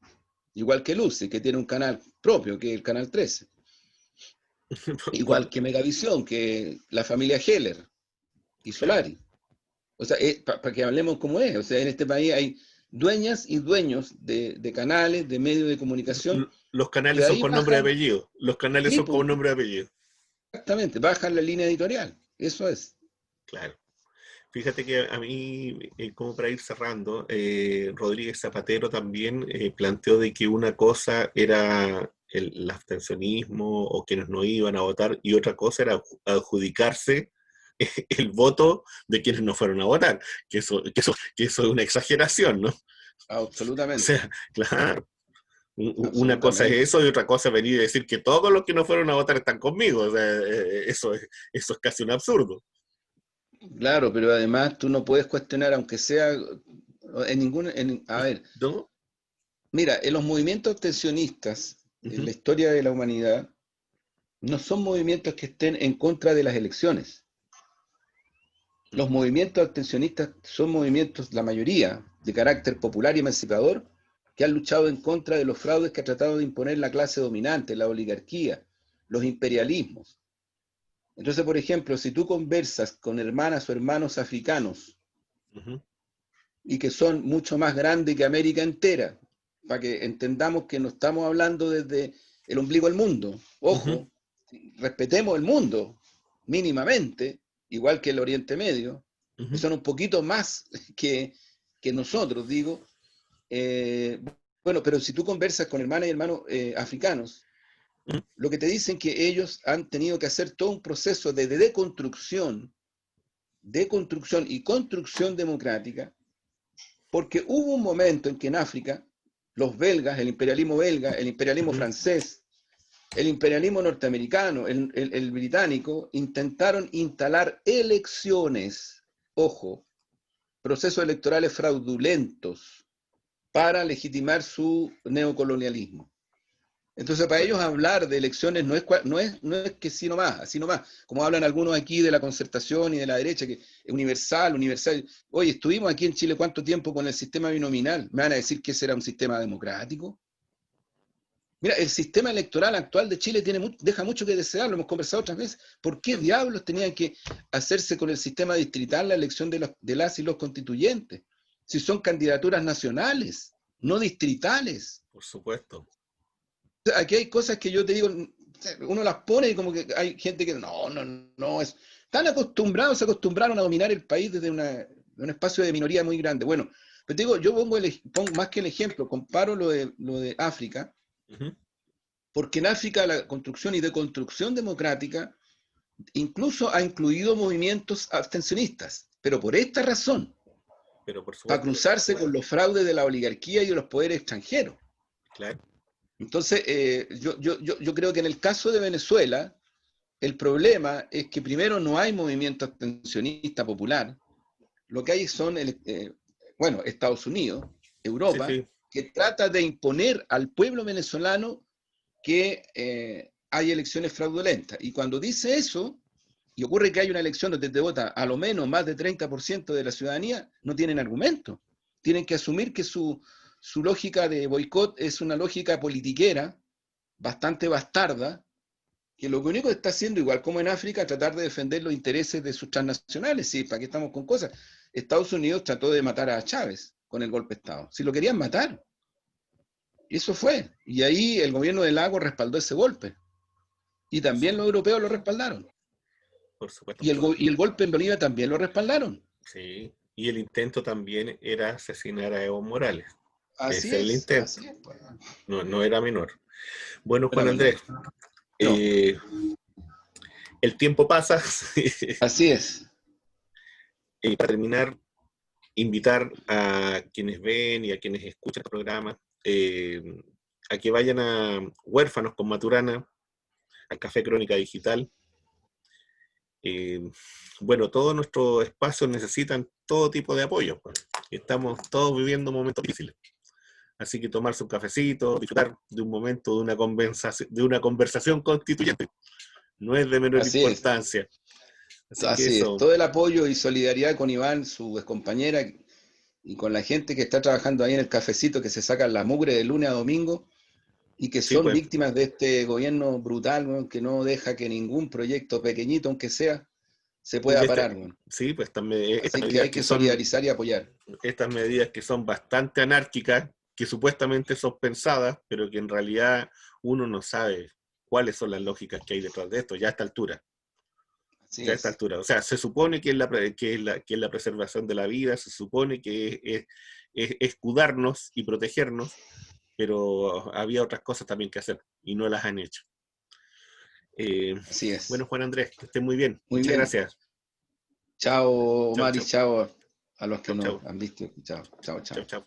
Igual que Lucy, que tiene un canal propio, que es el Canal 13. Igual que Megavisión, que la familia Heller y Solari. O sea, para que hablemos como es. O sea, en este país hay dueñas y dueños de canales, de medios de comunicación. Los canales son con nombre y apellido. Los canales son con nombre y apellido. Exactamente, bajan la línea editorial. Eso es. Claro. Fíjate que a mí, como para ir cerrando, Rodríguez Zapatero también planteó de que una cosa era el abstencionismo o quienes no iban a votar y otra cosa era adjudicarse el voto de quienes no fueron a votar, que eso es una exageración, ¿no? Absolutamente. O sea, claro, una cosa es eso y otra cosa es venir y decir que todos los que no fueron a votar están conmigo. O sea, eso es casi un absurdo. Claro, pero además tú no puedes cuestionar, aunque sea A ver, ¿No? mira, en los movimientos abstencionistas, en la historia de la humanidad, no son movimientos que estén en contra de las elecciones. Los movimientos abstencionistas son movimientos, la mayoría, de carácter popular y emancipador, que han luchado en contra de los fraudes que ha tratado de imponer la clase dominante, la oligarquía, los imperialismos. Entonces, por ejemplo, si tú conversas con hermanas o hermanos africanos y que son mucho más grandes que América entera, para que entendamos que no estamos hablando desde el ombligo del mundo, ojo, respetemos el mundo mínimamente, igual que el Oriente Medio, que son un poquito más que nosotros, digo. Bueno, pero si tú conversas con hermanas y hermanos africanos, lo que te dicen que ellos han tenido que hacer todo un proceso de deconstrucción y construcción democrática, porque hubo un momento en que en África, los belgas, el imperialismo belga, el imperialismo francés, el imperialismo norteamericano, el británico, intentaron instalar elecciones, ojo, procesos electorales fraudulentos para legitimar su neocolonialismo. Entonces, para ellos hablar de elecciones no es que sí nomás, así nomás, como hablan algunos aquí de la concertación y de la derecha, que es universal. Oye, estuvimos aquí en Chile ¿cuánto tiempo con el sistema binominal? ¿Me van a decir que ese era un sistema democrático? Mira, el sistema electoral actual de Chile deja mucho que desear, lo hemos conversado otras veces. ¿Por qué diablos tenían que hacerse con el sistema distrital la elección de las y los constituyentes? Si son candidaturas nacionales, no distritales. Por supuesto. Aquí hay cosas que yo te digo, uno las pone y como que hay gente que no, están acostumbrados, se acostumbraron a dominar el país desde un espacio de minoría muy grande. Bueno, pero te digo, yo pongo más que el ejemplo, comparo lo de África, porque en África la construcción y deconstrucción democrática incluso ha incluido movimientos abstencionistas, pero por esta razón, pero por supuesto, para cruzarse con los fraudes de la oligarquía y de los poderes extranjeros. Claro. Entonces, yo creo que en el caso de Venezuela, el problema es que primero no hay movimiento abstencionista popular, lo que hay son, Estados Unidos, Europa, Sí. que trata de imponer al pueblo venezolano que hay elecciones fraudulentas. Y cuando dice eso, y ocurre que hay una elección donde te vota a lo menos más de 30% de la ciudadanía, no tienen argumento. Tienen que asumir que su lógica de boicot es una lógica politiquera, bastante bastarda, que lo único que está haciendo, igual como en África, tratar de defender los intereses de sus transnacionales. Sí, ¿para qué estamos con cosas? Estados Unidos trató de matar a Chávez con el golpe de Estado. Si lo querían matar. Eso fue. Y ahí el gobierno de Lagos respaldó ese golpe. Y también los europeos lo respaldaron. Por supuesto. Y el golpe en Bolivia también lo respaldaron. Sí. Y el intento también era asesinar a Evo Morales. Así Ese es el es, intento. así es. Pues. No era menor. Bueno, Juan Era Andrés, no. El tiempo pasa. Así es. Y para terminar, invitar a quienes ven y a quienes escuchan el programa a que vayan a Huérfanos con Maturana, al Café Crónica Digital. Bueno, todos nuestros espacios necesitan todo tipo de apoyo. Pues. Estamos todos viviendo momentos difíciles. Así que tomarse un cafecito, disfrutar de un momento de una conversación constituyente. No es de menor Así es. importancia. Así que Así es. eso. Todo el apoyo y solidaridad con Iván, su compañera, y con la gente que está trabajando ahí en el cafecito, que se sacan la mugre de lunes a domingo y que Sí, son pues. víctimas de este gobierno brutal, bueno, que no deja que ningún proyecto pequeñito, aunque sea, se pueda parar. Bueno. Sí, pues estas Así que medidas hay que solidarizar y apoyar. estas medidas que son bastante anárquicas, que supuestamente son pensadas, pero que en realidad uno no sabe cuáles son las lógicas que hay detrás de esto, ya a esta altura. Así Ya a esta es. altura. O sea, se supone que es la preservación de la vida, se supone que es escudarnos y protegernos, pero había otras cosas también que hacer y no las han hecho. Así es. Bueno, Juan Andrés, que estén muy bien. Muy Muchas bien. gracias. Chao, Chau, Omar, y chau. chao a los que Chau, nos chau. han visto. Chao, chao, Chau, chao. chau.